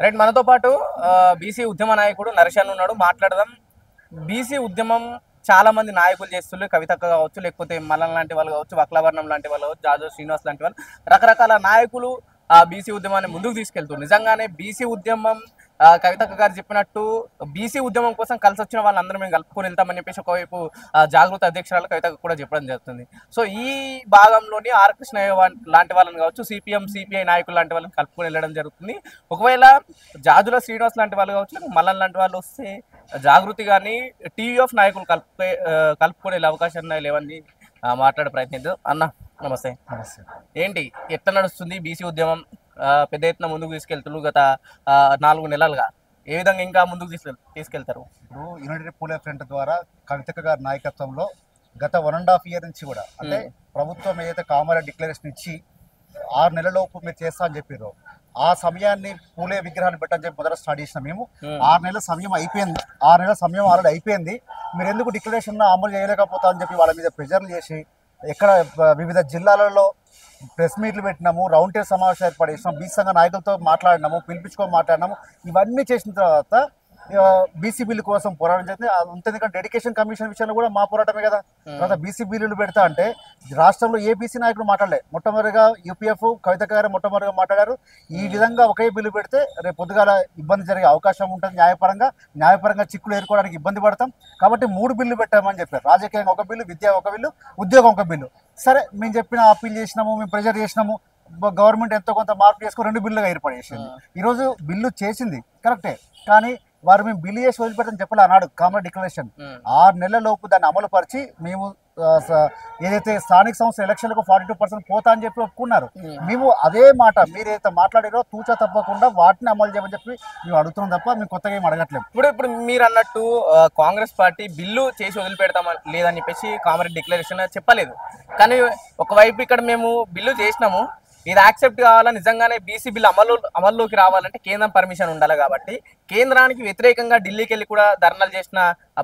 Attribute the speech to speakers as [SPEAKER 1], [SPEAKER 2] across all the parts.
[SPEAKER 1] Right, మనతో పాటు BC ఉద్యమ నాయకుడు నరేషన్ ఉన్నాడు, మాట్లాడదాం. బీసీ ఉద్యమం చాలా మంది నాయకులు చేస్తున్నారు, కవితక్క కావచ్చు, లేకపోతే మల్లన్ లాంటి వాళ్ళు కావచ్చు, వక్లవర్ణం లాంటి వాళ్ళు కావచ్చు, జాజో శ్రీనివాస్ లాంటి వాళ్ళు, రకరకాల నాయకులు ఆ బీసీ ఉద్యమాన్ని ముందుకు తీసుకెళ్తారు. నిజంగానే బీసీ ఉద్యమం కవితక్క గారు చెప్పినట్టు బీసీ ఉద్యమం కోసం కలిసి వచ్చిన వాళ్ళందరూ మేము కలుపుకొని వెళ్తామని చెప్పేసి ఒకవైపు జాగృత అధ్యక్షురాలు కవితక్క కూడా చెప్పడం జరుగుతుంది. సో ఈ భాగంలోని ఆర్ కృష్ణయ్య లాంటి వాళ్ళని కావచ్చు, సిపిఎం సిపిఐ నాయకులు లాంటి వాళ్ళని కలుపుకొని వెళ్ళడం జరుగుతుంది. ఒకవేళ జాజుల శ్రీనివాస్ లాంటి వాళ్ళు కావచ్చు, మల్లన్ లాంటి వాళ్ళు వస్తే జాగృతి కానీ టీవీ ఆఫ్ నాయకులు కలుపుకొని వెళ్ళే అవకాశాలు లేవని మాట్లాడే ప్రయత్నిద్దాం. అన్న నమస్తే.
[SPEAKER 2] నమస్తే.
[SPEAKER 1] ఏంటి ఎట్లా నడుస్తుంది బీసీ ఉద్యమం? పెద్ద ఎత్తున ముందుకు తీసుకెళ్తున్నారు గత 4 నెలలుగా. ఏ విధంగా ఇంకా ముందుకు తీసుకెళ్తారు?
[SPEAKER 2] ఇప్పుడు యునైటెడ్ పూలే ఫ్రంట్ ద్వారా కవితక్క గారి నాయకత్వంలో గత 1.5 year నుంచి కూడా, అంటే ప్రభుత్వం ఏదైతే కామారెడ్డి డిక్లరేషన్ ఇచ్చి 6 నెలలలోపు మీరు చేస్తా అని చెప్పారు, ఆ సమయాన్ని పూలే విగ్రహాన్ని పెట్టని చెప్పి మొదట స్టార్ట్ చేసినాం మేము. 6 నెలల సమయం అయిపోయింది, 6 నెలల సమయం ఆల్రెడీ అయిపోయింది, మీరు ఎందుకు డిక్లరేషన్ అమలు చేయలేకపోతా అని చెప్పి వాళ్ళ మీద ప్రెజర్లు చేసి ఎక్కడ వివిధ జిల్లాలలో ప్రెస్ మీట్లు పెట్టినాము, రౌండ్ టేబుల్ సమావేశం ఏర్పాటు చేసినాం, బీసీ సంఘ నాయకులతో మాట్లాడినాము, పిలిపించుకొని మాట్లాడినాము. ఇవన్నీ చేసిన తర్వాత బీసీ బిల్లు కోసం పోరాటం చేస్తుంది. అంతేందుకంటే డెడికేషన్ కమిషన్ విషయంలో కూడా మా పోరాటమే కదా. తర్వాత బీసీ బిల్లులు పెడతా అంటే రాష్ట్రంలో ఏ బీసీ నాయకుడు మాట్లాడలే. మొట్టమొదటిగా యూపీఎఫ్ కవితక్క గారు మొట్టమొదటిగా మాట్లాడారు. ఈ విధంగా ఒకే బిల్లు పెడితే రేపు పొద్దుగాల ఇబ్బంది జరిగే అవకాశం ఉంటుంది, న్యాయపరంగా చిక్కులు ఎదుర్కోవడానికి ఇబ్బంది పడతాం, కాబట్టి 3 బిల్లు పెట్టామని చెప్పారు. రాజకీయంగా ఒక బిల్లు, విద్య ఒక బిల్లు, ఉద్యోగం ఒక బిల్లు. సరే, మేము చెప్పిన అప్పీల్ చేసినాము, మేము ప్రెజర్ చేసినాము, గవర్నమెంట్ ఎంతో కొంత మార్పు చేసుకుని 2 బిల్లుగా ఏర్పాటు చేసింది. ఈరోజు బిల్లు చేసింది కరెక్టే, కానీ వారు మేము బిల్లు చేసి వదిలిపెట్టని చెప్పలే అన్నాడు కామన్ డిక్లరేషన్. 6 నెలల లోపు దాన్ని అమలు పరిచి మేము ఏదైతే స్థానిక సంస్థ ఎలక్షన్లకు 42% పోతా అని చెప్పి ఒప్పుకున్నారు. మేము అదే మాట మీరు ఏదైతే మాట్లాడారో తూచా తప్పకుండా వాటిని అమలు చేయమని చెప్పి మేము అడుగుతున్నాం తప్ప మేము కొత్తగా ఏం అడగట్లేదు.
[SPEAKER 1] ఇప్పుడు మీరు అన్నట్టు కాంగ్రెస్ పార్టీ బిల్లు చేసి వదిలిపెడతాం లేదని చెప్పేసి కామారెడ్డి డిక్లరేషన్ చెప్పలేదు. కానీ ఒకవైపు ఇక్కడ మేము బిల్లు చేసినాము, ఇది యాక్సెప్ట్ కావాలా, నిజంగానే బీసీ బిల్ అమల్లోకి రావాలంటే కేంద్రం పర్మిషన్ ఉండాలి. కాబట్టి కేంద్రానికి వ్యతిరేకంగా ఢిల్లీకి వెళ్ళి కూడా ధర్నాలు చేసిన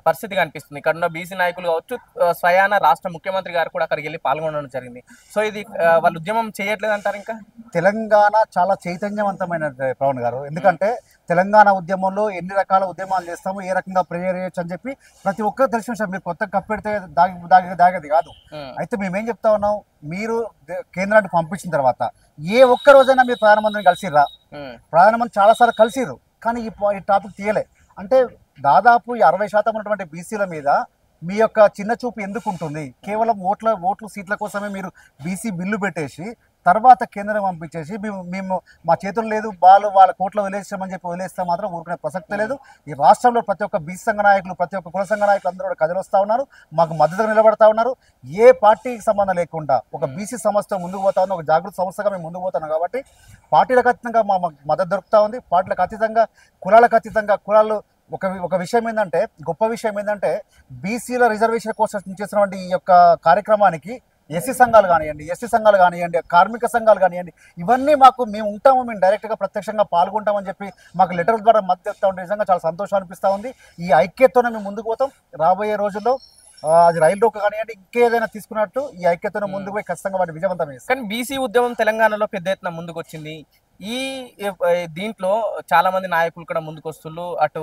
[SPEAKER 1] పరిస్థితి కనిపిస్తుంది. ఇక్కడ ఉన్న బీసీ నాయకులు కావచ్చు, స్వయాన రాష్ట్ర ముఖ్యమంత్రి గారు కూడా అక్కడికి వెళ్ళి పాల్గొనడం జరిగింది. సో ఇది వాళ్ళు ఉద్యమం చేయట్లేదు అంటారు. ఇంకా
[SPEAKER 2] తెలంగాణ చాలా చైతన్యవంతమైన పవన్ గారు, ఎందుకంటే తెలంగాణ ఉద్యమంలో ఎన్ని రకాల ఉద్యమాలు చేస్తాము, ఏ రకంగా ప్రేయర్ చేయొచ్చు అని చెప్పి ప్రతి ఒక్కరు తెలిసిన విషయం. మీరు కొత్తగా కప్పెడితే దాగేది కాదు. అయితే మేమేం చెప్తా ఉన్నాం, మీరు కేంద్రానికి పంపించిన తర్వాత ఏ ఒక్క రోజైనా మీరు ప్రధానమంత్రిని కలిసిర్రా? ప్రధానమంత్రి చాలాసార్లు కలిసిర్రు, కానీ ఈ టాపిక్ తీయలే. అంటే దాదాపు 60% ఉన్నటువంటి బీసీల మీద మీ యొక్క చిన్న చూపు ఎందుకు ఉంటుంది? కేవలం ఓట్లు సీట్ల కోసమే మీరు బీసీ బిల్లు పెట్టేసి తర్వాత కేంద్రం పంపించేసి మేము మా చేతులు లేదు, వాళ్ళ కోట్లో వదిలేసామని చెప్పి వదిలేస్తే మాత్రం ఊరుకునే ప్రసక్తే లేదు. ఈ రాష్ట్రంలో ప్రతి ఒక్క బీసీ సంఘ నాయకులు, ప్రతి ఒక్క కుల సంఘ నాయకులు అందరూ కూడా కదిలి వస్తూ ఉన్నారు, మాకు మద్దతుగా నిలబడతా ఉన్నారు. ఏ పార్టీకి సంబంధం లేకుండా ఒక బీసీ సంస్థ ముందుకు పోతా ఉంది, ఒక జాగృత సంస్థగా మేము ముందుకు పోతున్నాం. కాబట్టి పార్టీలకు అతీతంగా మా మద్దతు దొరుకుతూ ఉంది. పార్టీలకు అతీతంగా, కులాలకు అతీతంగా, కులాలు ఒక విషయం ఏంటంటే, గొప్ప విషయం ఏంటంటే, బీసీల రిజర్వేషన్ కోసం చేసినటువంటి ఈ యొక్క కార్యక్రమానికి ఎస్సీ సంఘాలు కానివ్వండి, ఎస్టీ సంఘాలు కానివ్వండి, కార్మిక సంఘాలు కానివ్వండి, ఇవన్నీ మేము ఉంటాము, మేము డైరెక్ట్గా ప్రత్యక్షంగా పాల్గొంటామని చెప్పి మాకు లెటర్ల ద్వారా మద్దతు చెప్తా ఉంటే నిజంగా చాలా సంతోషం అనిపిస్తూ ఉంది. ఈ ఐక్యతతోనే మేము ముందుకు పోతాం. రాబోయే రోజుల్లో అది రైలు రోక కానివ్వండి, ఇంకేదైనా తీసుకున్నట్టు ఈ ఐక్యతను ముందుకు పోయి ఖచ్చితంగా వాటి విజయవంతం చేస్తాం.
[SPEAKER 1] కానీ బీసీ ఉద్యమం తెలంగాణలో పెద్ద ఎత్తున ముందుకు వచ్చింది. ఈ దీంట్లో చాలా మంది నాయకులు కూడా ముందుకు వస్తున్నారు. అటు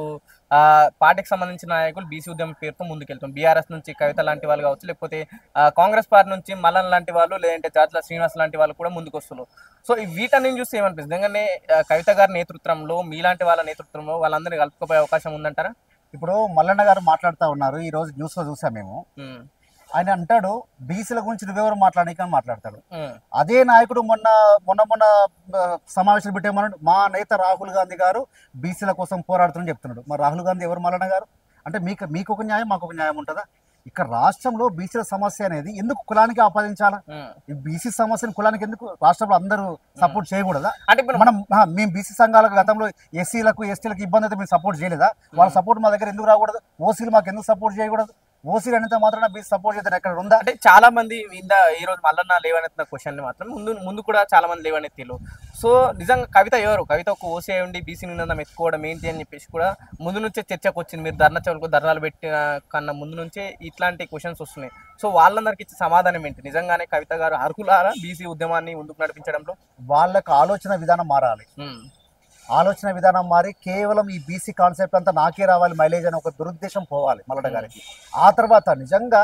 [SPEAKER 1] పార్టీకి సంబంధించిన నాయకులు బీసీ ఉద్యమం పేరుతో ముందుకెళ్తాం. బీఆర్ఎస్ నుంచి కవిత లాంటి వాళ్ళు కావచ్చు, లేకపోతే కాంగ్రెస్ పార్టీ నుంచి మల్లన్ లాంటి వాళ్ళు, లేదంటే జాతుల శ్రీనివాస్ లాంటి వాళ్ళు కూడా ముందుకు వస్తున్నారు. సో వీటన్ని చూస్తే ఏమనిపిస్తుంది? ఎందుకంటే కవిత గారి నేతృత్వంలో, మీలాంటి వాళ్ళ నేతృత్వంలో వాళ్ళందరినీ కలుపుకోపోయే అవకాశం ఉందంటారా?
[SPEAKER 2] ఇప్పుడు మల్లన్న గారు మాట్లాడుతూ ఉన్నారు, ఈ రోజు న్యూస్ లో చూసాం మేము. ఆయన అంటాడు బీసీల గురించి నువ్వెవరు మాట్లాడడానికి అని మాట్లాడతాడు. అదే నాయకుడు మొన్న సమావేశాలు పెట్టేమన్నాడు, మా నేత రాహుల్ గాంధీ గారు బీసీల కోసం పోరాడుతుందని చెప్తున్నాడు. మరి రాహుల్ గాంధీ ఎవరు మల్లన్న గారు? అంటే మీకు ఒక న్యాయం, మాకు ఒక న్యాయం ఉంటుందా? ఇక్కడ రాష్ట్రంలో బీసీల సమస్య అనేది ఎందుకు కులానికి ఆపాదించాలా? ఈ బీసీ సమస్యను కులానికి ఎందుకు రాష్ట్రంలో అందరూ సపోర్ట్ చేయకూడదా? అంటే మేము బీసీ సంఘాలకు గతంలో ఎస్సీలకు ఎస్టీలకు ఇబ్బంది అయితే మేము సపోర్ట్ చేయలేదా? వాళ్ళ సపోర్ట్ మా దగ్గర ఎందుకు రాకూడదు? ఓసీలు మాకు ఎందుకు సపోర్ట్ చేయకూడదు? ఓసీలు అనేది మాత్రం బీసీ సపోర్ట్ చేస్తే ఎక్కడ ఉందా?
[SPEAKER 1] అంటే చాలా మంది ఈ రోజు మల్లన్న లేవనెత్తిన క్వశ్చన్ మాత్రం ముందు కూడా చాలా మంది లేవనెత్తిలు. సో నిజంగా కవిత ఎవరు? కవిత ఒక ఓసీ ఉండి బీసీ నిందం ఎత్తుకోవడం ఏంటి అని చెప్పేసి కూడా ముందు నుంచే చర్చకు వచ్చింది. మీరు ధర్నాలు పెట్టిన కన్నా ముందు నుంచే ఇట్లాంటి క్వశ్చన్స్ వస్తున్నాయి. సో వాళ్ళందరికీ ఇచ్చే సమాధానం ఏంటి? నిజంగానే కవిత గారు అర్హులారా బీసీ ఉద్యమాన్ని ముందుకు నడిపించడంలో?
[SPEAKER 2] వాళ్ళకు ఆలోచన విధానం మారాలి. ఆలోచన విధానం మారి కేవలం ఈ బీసీ కాన్సెప్ట్ అంతా నాకే రావాలి మైలేజ్ అని ఒక దురుద్దేశం పోవాలి మల్లన్న గారికి. ఆ తర్వాత నిజంగా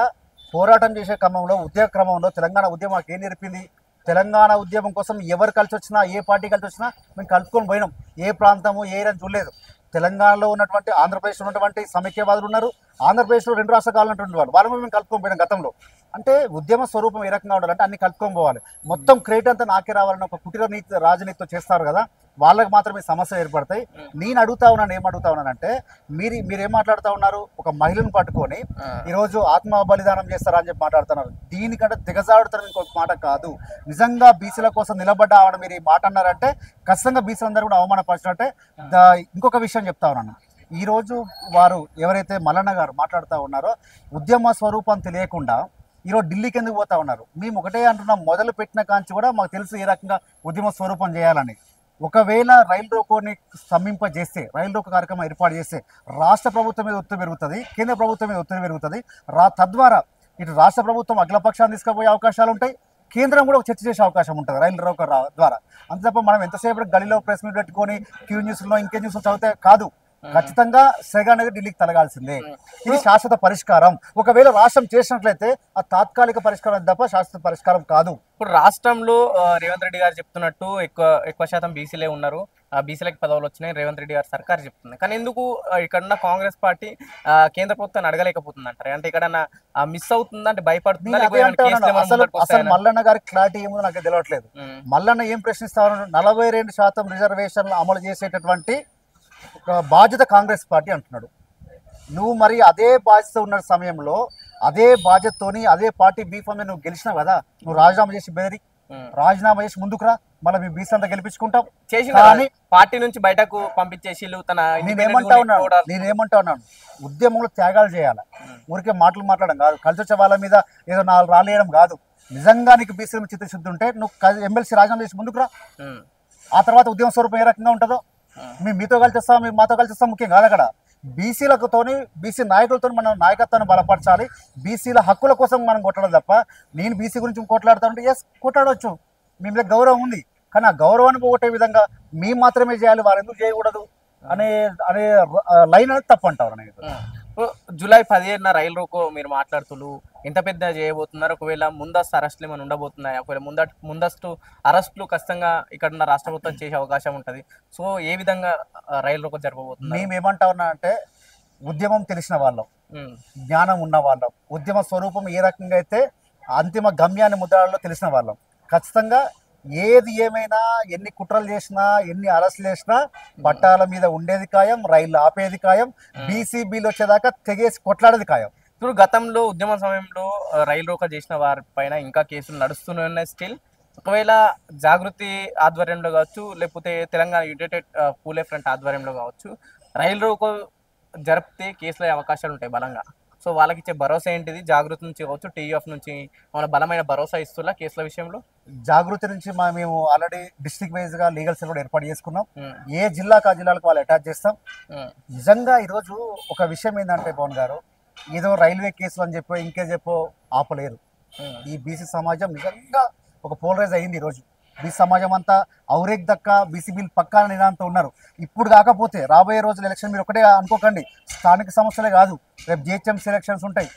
[SPEAKER 2] పోరాటం చేసే క్రమంలో ఉద్యోగ క్రమంలో తెలంగాణ ఉద్యమం మాకు ఏం నేర్పింది? తెలంగాణ ఉద్యమం కోసం ఎవరు కలిసి వచ్చినా ఏ పార్టీ కలిసి వచ్చినా మేము కలుపుకొని పోయినాం. ఏ ప్రాంతము ఏ ఏరియా చూడలేదు. తెలంగాణలో ఉన్నటువంటి ఆంధ్రప్రదేశ్లో ఉన్నటువంటి సమైక్యవాదులు ఉన్నారు, ఆంధ్రప్రదేశ్లో 2 రాష్ట్రాలు ఉన్నటువంటి వాళ్ళు మేము కలుపుకొని పోయినాం గతంలో. అంటే ఉద్యమ స్వరూపం ఏ రకంగా ఉండాలంటే అన్ని కలుపుకొని పోవాలి. మొత్తం క్రెడిట్ అంతా నాకే రావాలని ఒక కుటీర నీతి రాజనీతితో చేస్తారు కదా, వాళ్ళకి మాత్రమే సమస్యలు ఏర్పడతాయి. నేను అడుగుతా ఉన్నాను, ఏం అడుగుతా ఉన్నానంటే మీరేం మాట్లాడుతూ ఉన్నారు? ఒక మహిళను పట్టుకొని ఈరోజు ఆత్మ బలిదానం చేస్తారా అని చెప్పి మాట్లాడుతున్నారు. దీనికంటే దిగజాడుతారని ఇంకొక మాట కాదు. నిజంగా బీసీల కోసం నిలబడ్డ ఆవిడ మీరు ఈ మాట అన్నారంటే ఖచ్చితంగా బీసీలందరూ కూడా అవమానపరిచినట్టే. ఇంకొక విషయం చెప్తా ఉన్నాను. ఈరోజు వారు ఎవరైతే మల్లన్న గారు మాట్లాడుతూ ఉన్నారో ఉద్యమ స్వరూపం తెలియకుండా ఈరోజు ఢిల్లీకి ఎందుకు పోతా ఉన్నారు? మేము ఒకటే అంటున్నాం, మొదలు పెట్టిన కాంచి కూడా మాకు తెలుసు ఏ రకంగా ఉద్యమ స్వరూపం చేయాలని. ఒకవేళ రైలు రోకోని చేస్తే, రైలు రోకో కార్యక్రమం ఏర్పాటు చేస్తే రాష్ట్ర ప్రభుత్వం మీద ఒత్తిడి పెరుగుతుంది, కేంద్ర ప్రభుత్వం మీద ఒత్తిడి పెరుగుతుంది. తద్వారా ఇటు రాష్ట్ర ప్రభుత్వం అఖిలపక్షాన్ని తీసుకుపోయే అవకాశాలు ఉంటాయి, కేంద్రం కూడా చర్చ చేసే అవకాశం ఉంటుంది రైలు రోకో ద్వారా. అంతే తప్ప మనం ఎంతసేపు గలీలో ప్రెస్ మీట్ పెట్టుకొని క్యూ న్యూస్లో ఇంకే న్యూస్లో చదివితే కాదు. ఖచ్చితంగా సెగ అనేది ఢిల్లీకి తలగాల్సిందే. ఇది శాశ్వత పరిష్కారం. ఒకవేళ రాష్ట్రం చేసినట్లయితే ఆ తాత్కాలిక పరిష్కారం తప్ప శాశ్వత పరిష్కారం కాదు.
[SPEAKER 1] ఇప్పుడు రాష్ట్రంలో రేవంత్ రెడ్డి గారు చెప్తున్నట్టు ఎక్కువ శాతం బీసీలే ఉన్నారు, బీసీలకి పదవులు వచ్చినాయి రేవంత్ రెడ్డి గారు సర్కార్ చెప్తుంది. కానీ ఎందుకు ఇక్కడున్న కాంగ్రెస్ పార్టీ కేంద్ర ప్రభుత్వాన్ని అడగలేకపోతుంది అంటారు? అంటే ఇక్కడ మిస్ అవుతుందా, అంటే భయపడుతుందా?
[SPEAKER 2] అసలు మల్లన్న గారి క్లారిటీ ఏమో నాకు తెలియట్లేదు. మల్లన్న ఏం ప్రశ్నిస్తా ఉన్నాడు? 42% రిజర్వేషన్లు అమలు చేసేటటువంటి బాధ్యత కాంగ్రెస్ పార్టీ అంటున్నాడు. నువ్వు మరి అదే బాధ్యత ఉన్న సమయంలో అదే బాధ్యతతోని అదే పార్టీ బీఫామ్ నువ్వు గెలిచినావు కదా, నువ్వు రాజీనామా చేసి రాజీనామా చేసి ముందుకు రా, మళ్ళీ మీ బీసీ అంతా గెలిపించుకుంటాం.
[SPEAKER 1] పార్టీ నుంచి బయటకు పంపించేసి
[SPEAKER 2] నేనేమంటా ఉన్నాను, ఉద్యమంలో త్యాగాలు చేయాలి. ఊరికే మాట్లాడడం కాదు, కలిసి వచ్చే వాళ్ళ మీద ఏదో 4 రాలేయడం కాదు. నిజంగా నీకు బీసీ చిత్తశుద్ధి ఉంటే నువ్వు ఎమ్మెల్సీ రాజీనామా చేసి ముందుకు రా. ఆ తర్వాత ఉద్యమ స్వరూపం ఏ రకంగా ఉంటుందో మీతో కలిసి వస్తాం, మాతో కలిసి వస్తాం ముఖ్యం కాదు. అక్కడ బీసీలతోని బీసీ నాయకులతో మనం నాయకత్వాన్ని బలపరచాలి. బీసీల హక్కుల కోసం మనం కొట్టడం తప్ప నేను బీసీ గురించి కొట్లాడుతా ఉంటే ఎస్ కొట్లాడవచ్చు, మీ మీద గౌరవం ఉంది. కానీ ఆ గౌరవాన్ని పోగొట్టే విధంగా మేము మాత్రమే చేయాలి, వారు ఎందుకు చేయకూడదు అనే లైన్ అనేది తప్పు అంటారు.
[SPEAKER 1] జూలై 15న రైలు రోకో మీరు మాట్లాడుతూ ఎంత పెద్ద చేయబోతున్నారు? ఒకవేళ ముందస్తు అరెస్టులు ఏమైనా ఉండబోతున్నాయి? ఒకవేళ ముందస్తు అరెస్టులు ఖచ్చితంగా ఇక్కడ ఉన్న రాష్ట్ర ప్రభుత్వం చేసే అవకాశం ఉంటుంది. సో ఏ విధంగా రైలు రోకో జరగబోతుంది?
[SPEAKER 2] మేమేమంటా ఉన్నా అంటే ఉద్యమం తెలిసిన వాళ్ళం, జ్ఞానం ఉన్న వాళ్ళం, ఉద్యమ స్వరూపం ఏ రకంగా అయితే అంతిమ గమ్యాన్ని ముద్రాల్లో తెలిసిన వాళ్ళం. ఖచ్చితంగా ఏది ఏమైనా ఎన్ని కుట్రలు చేసినా ఎన్ని అరెస్టులు చేసినా పట్టాల మీద ఉండేది ఖాయం, రైళ్లు ఆపేది ఖాయం, బీసీబీలు వచ్చేదాకా తెగేసి కొట్లాడేది ఖాయం.
[SPEAKER 1] ఇప్పుడు గతంలో ఉద్యమ సమయంలో రైలు రోకో చేసిన వారి పైన ఇంకా కేసులు నడుస్తూనే ఉన్నాయి స్టిల్. ఒకవేళ జాగృతి ఆధ్వర్యంలో కావచ్చు, లేకపోతే తెలంగాణ యునైటెడ్ పూలే ఫ్రంట్ ఆధ్వర్యంలో కావచ్చు, రైలు రోకో జరిపితే కేసులు అవకాశాలు ఉంటాయి బలంగా. సో వాళ్ళకి ఇచ్చే భరోసా ఏంటిది? జాగృతి నుంచి కావచ్చు, టీఎఫ్ నుంచి మన బలమైన భరోసా ఇస్తున్నా కేసుల విషయంలో?
[SPEAKER 2] జాగృతి నుంచి మేము ఆల్రెడీ డిస్ట్రిక్ట్ వైజ్ గా లీగల్ సెల్ కూడా ఏర్పాటు చేసుకున్నాం. ఏ జిల్లాకు ఆ జిల్లాలకు వాళ్ళు అటాచ్ చేస్తాం. నిజంగా ఈరోజు ఒక విషయం ఏంటంటే పవన్ గారు, ఏదో రైల్వే కేసులు అని చెప్పో ఇంకే చెప్పో ఆపలేరు. ఈ బీసీ సమాజం నిజంగా ఒక పోలరైజ్ అయింది. ఈరోజు బీసీ సమాజం అంతా ఔరేక్ దక్క బీసీ బిల్ పక్కా నిదాంతో ఉన్నారు. ఇప్పుడు కాకపోతే రాబోయే రోజులు ఎలక్షన్ మీరు ఒకటే అనుకోకండి, స్థానిక సమస్యలే కాదు, రేపు జిహెచ్ఎంసీ ఎలక్షన్స్ ఉంటాయి,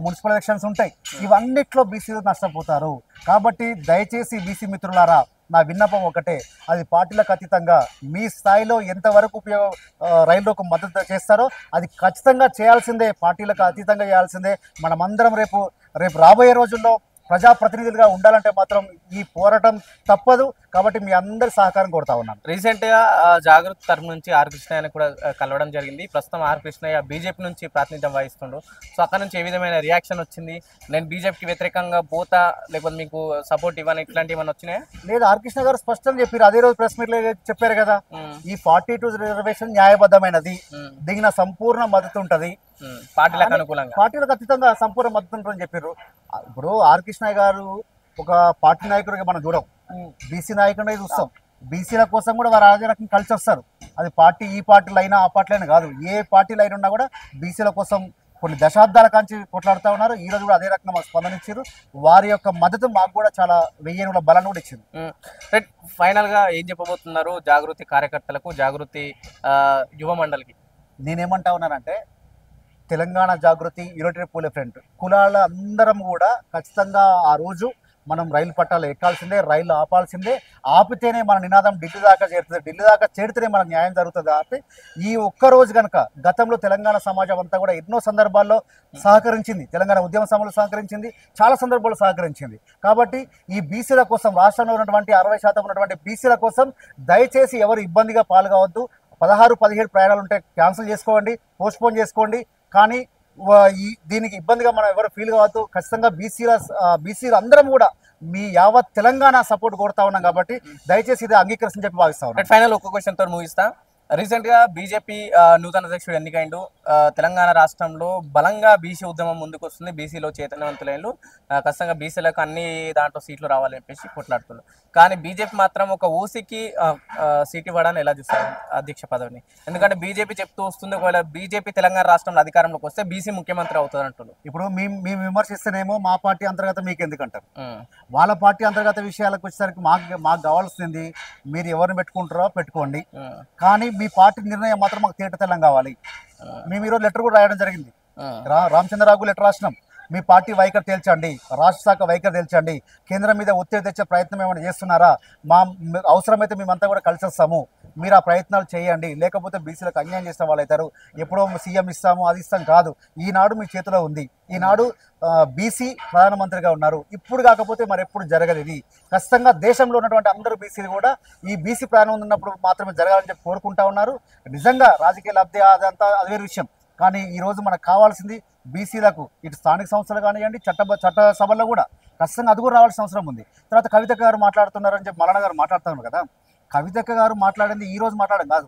[SPEAKER 2] మున్సిపల్ ఎలక్షన్స్ ఉంటాయి, ఇవన్నిట్లో బీసీలు నష్టపోతారు. కాబట్టి దయచేసి బీసీ మిత్రులారా, నా విన్నపం ఒకటే, అది పార్టీలకు అతీతంగా మీ స్థాయిలో ఎంతవరకు రైల్లోకి మద్దతు చేస్తారో అది ఖచ్చితంగా చేయాల్సిందే, పార్టీలకు అతీతంగా చేయాల్సిందే. మనమందరం రేపు రాబోయే రోజుల్లో ప్రజాప్రతినిధులుగా ఉండాలంటే మాత్రం ఈ పోరాటం తప్పదు. కాబట్టి మీ అందరి సహకారం కోరుతా ఉన్నాను.
[SPEAKER 1] రీసెంట్గా జాగృతి తరఫు నుంచి ఆర్ కృష్ణయ్యని కూడా కలవడం జరిగింది. ప్రస్తుతం ఆర్ కృష్ణయ్య బీజేపీ నుంచి ప్రాతినిధ్యం వహిస్తుండ్రు. సో అక్కడ నుంచి ఏ విధమైన రియాక్షన్ వచ్చింది? నేను బీజేపీకి వ్యతిరేకంగా పోతా, లేకపోతే మీకు సపోర్ట్ ఇవ్వని, ఇట్లాంటివి ఏమైనా వచ్చినాయా?
[SPEAKER 2] లేదు, ఆర్ కృష్ణ గారు స్పష్టంగా చెప్పారు. అదే రోజు ప్రెస్ మీట్లో చెప్పారు కదా, ఈ 42 రిజర్వేషన్ న్యాయబద్ధమైనది, దీని సంపూర్ణ మద్దతు ఉంటుంది,
[SPEAKER 1] పార్టీలకు అనుకూలంగా,
[SPEAKER 2] పార్టీలకు అతీతంగా సంపూర్ణ మద్దతు ఉంటుందని చెప్పారు. ఇప్పుడు ఆర్ కృష్ణ గారు ఒక పార్టీ నాయకుడిగా మనం చూడం, బీసీ నాయకుడినే చూస్తాం. బీసీల కోసం కూడా వారు అదే రకంగా కలిసి వస్తారు. అది పార్టీ ఈ పార్టీలు అయినా ఆ పార్టీలు అయినా కాదు, ఏ పార్టీలు అయినా ఉన్నా కూడా బీసీల కోసం కొన్ని దశాబ్దాల కాంచి కొట్లాడుతూ ఉన్నారు. ఈ రోజు కూడా అదే రకంగా మాకు స్పందనిచ్చారు. వారి యొక్క మద్దతు మాకు కూడా చాలా వెయ్యేనుల బలాన్ని కూడా ఇచ్చింది.
[SPEAKER 1] రైట్, ఫైనల్ గా ఏం చెప్పబోతున్నారు జాగృతి కార్యకర్తలకు, జాగృతి యువ మండలికి?
[SPEAKER 2] నేనేమంటా ఉన్నానంటే తెలంగాణ జాగృతి యునైటెడ్ పూలే ఫ్రంట్ కులాల అందరం కూడా ఖచ్చితంగా ఆ రోజు మనం రైలు పట్టాలు ఎక్కాల్సిందే, రైలు ఆపాల్సిందే. ఆపితేనే మన నినాదం ఢిల్లీ దాకా చేరుతుంది, ఢిల్లీ దాకా చేరితేనే మనకు న్యాయం జరుగుతుంది. కాబట్టి ఈ ఒక్కరోజు కనుక గతంలో తెలంగాణ సమాజం అంతా కూడా ఎన్నో సందర్భాల్లో సహకరించింది, తెలంగాణ ఉద్యమ సమయంలో సహకరించింది, చాలా సందర్భాల్లో సహకరించింది. కాబట్టి ఈ బీసీల కోసం, రాష్ట్రంలో ఉన్నటువంటి 60% ఉన్నటువంటి బీసీల కోసం దయచేసి ఎవరు ఇబ్బందిగా పాల్గొవద్దు. 16-17 ప్రయాణాలు ఉంటే క్యాన్సిల్ చేసుకోండి, పోస్ట్పోన్ చేసుకోండి. కానీ దీనికి ఇబ్బందిగా మనం ఎవరు ఫీల్ కావద్దు. ఖచ్చితంగా బీసీలు అందరం కూడా మీ యావత్ తెలంగాణ సపోర్ట్ కోరుతా ఉన్నాం. కాబట్టి దయచేసి ఇది అంగీకరించని చెప్పి భావిస్తా ఉన్నాం.
[SPEAKER 1] ఫైనల్ ఒక్క క్వశ్చన్ తో ముగిస్తా. రీసెంట్ గా బీజేపీ నూతన అధ్యక్షుడు ఎన్నికైండు. తెలంగాణ రాష్ట్రంలో బలంగా బీసీ ఉద్యమం ముందుకు వస్తుంది, బీసీలో చైతన్యవంతులైన ఖచ్చితంగా బీసీలకు అన్ని దాంట్లో సీట్లు రావాలని చెప్పేసి కొట్లాడుతున్నారు. కానీ బీజేపీ మాత్రం ఒక ఓసీకి సీట్ ఇవ్వడాన్ని ఎలా చూస్తారు అధ్యక్ష పదవిని? ఎందుకంటే బీజేపీ చెప్తూ వస్తుంది, ఒకవేళ బీజేపీ తెలంగాణ రాష్ట్రంలో అధికారంలోకి వస్తే బీసీ ముఖ్యమంత్రి అవుతుంది అంటున్నారు.
[SPEAKER 2] ఇప్పుడు మేము విమర్శిస్తేనేమో మా పార్టీ అంతర్గత మీకు ఎందుకంటారు, వాళ్ళ పార్టీ అంతర్గత విషయాలకు వచ్చేసరికి మాకు కావాల్సింది మీరు ఎవరిని పెట్టుకుంటారో పెట్టుకోండి, కానీ మీ పార్టీ నిర్ణయం మాత్రం మాకు తేటతెల్లం కావాలి. మేము ఈరోజు లెటర్ కూడా రాయడం జరిగింది. రామచంద్రరావు లెటర్ రాసినాం. మీ పార్టీ వైఖరి తేల్చండి, రాష్ట్ర శాఖ వైఖరి తేల్చండి, కేంద్రం మీద ఒత్తిడి తెచ్చే ప్రయత్నం ఏమైనా చేస్తున్నారా, అవసరమైతే మేమంతా కూడా కలిసి వస్తాము, మీరు ఆ ప్రయత్నాలు చేయండి, లేకపోతే బీసీలకు అన్యాయం చేసిన వాళ్ళు అవుతారు. ఎప్పుడో సీఎం ఇస్తాము అది ఇస్తాం కాదు, ఈనాడు మీ చేతిలో ఉంది. ఈనాడు బీసీ ప్రధానమంత్రిగా ఉన్నారు. ఇప్పుడు కాకపోతే మరి ఎప్పుడు జరగదు. ఇది ఖచ్చితంగా దేశంలో ఉన్నటువంటి అందరూ బీసీలు కూడా ఈ బీసీ ప్రాణం ఉన్నప్పుడు మాత్రమే జరగాలని చెప్పి కోరుకుంటా ఉన్నారు. నిజంగా రాజకీయ లబ్ధి అదంతా అది వేరే విషయం. కానీ ఈరోజు మనకు కావాల్సింది బీసీలకు ఇటు స్థానిక సంస్థలు కానివ్వండి, చట్టసభల్లో కూడా ఖచ్చితంగా అది కూడా రావాల్సిన అవసరం ఉంది. తర్వాత కవితక్క గారు మాట్లాడుతున్నారని చెప్పి మల్లన్న గారు మాట్లాడుతున్నారు కదా. కవితక్క గారు మాట్లాడింది ఈ రోజు మాట్లాడడం కాదు.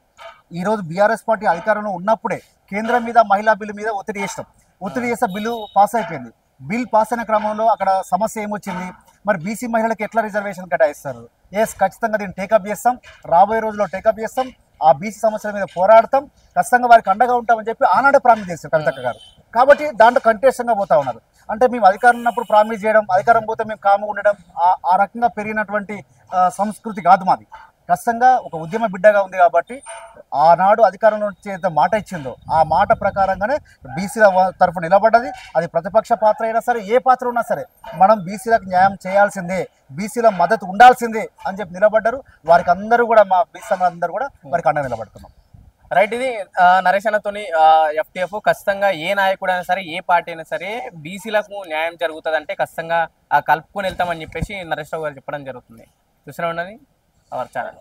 [SPEAKER 2] ఈరోజు బీఆర్ఎస్ పార్టీ అధికారంలో ఉన్నప్పుడే కేంద్రం మీద మహిళా బిల్లు మీద ఒత్తిడి చేస్తే బిల్లు పాస్ అయిపోయింది. బిల్ పాస్ అయిన క్రమంలో అక్కడ సమస్య ఏమొచ్చింది, మరి బీసీ మహిళలకు ఎట్లా రిజర్వేషన్ కేటాయిస్తారు? ఖచ్చితంగా దీన్ని టేకప్ చేస్తాం, రాబోయే రోజుల్లో టేకప్ చేస్తాం, ఆ బీసీ సమస్యల మీద పోరాడతాం, ఖచ్చితంగా వారికి అండగా ఉంటామని చెప్పి ఆనాడే ప్రామిస్ చేశారు కవితక్క గారు. కాబట్టి దాంట్లో కంటెస్టంగా పోతా ఉన్నారు. అంటే మేము అధికారం ఉన్నప్పుడు ప్రామిస్ చేయడం, అధికారం పోతే మేము కాముగా ఉండడం, ఆ రకంగా పెరిగినటువంటి సంస్కృతి కాదు మాది. ఖచ్చితంగా ఒక ఉద్యమ బిడ్డగా ఉంది కాబట్టి ఆనాడు అధికారంలో చేత మాట ఇచ్చిందో ఆ మాట ప్రకారంగానే బీసీల తరఫున నిలబడ్డది. అది ప్రతిపక్ష పాత్ర అయినా సరే, ఏ పాత్ర ఉన్నా సరే మనం బీసీలకు న్యాయం చేయాల్సిందే, బీసీల మద్దతు ఉండాల్సిందే అని చెప్పి నిలబడ్డారు. వారికి అందరూ కూడా మా బీసీ అందరూ కూడా వారికి అండగా నిలబడుతున్నాం.
[SPEAKER 1] రైట్, ఇది నరేష్ అన్నతోని ఎఫ్టీఎఫ్ ఖచ్చితంగా ఏ నాయకుడు అయినా సరే, ఏ పార్టీ అయినా సరే బీసీలకు న్యాయం జరుగుతుంది అంటే ఖచ్చితంగా కలుపుకొని వెళ్తామని చెప్పేసి నరేష్ రావు గారు చెప్పడం జరుగుతుంది. చూసినా ఉండని అవర్ ఛానల్.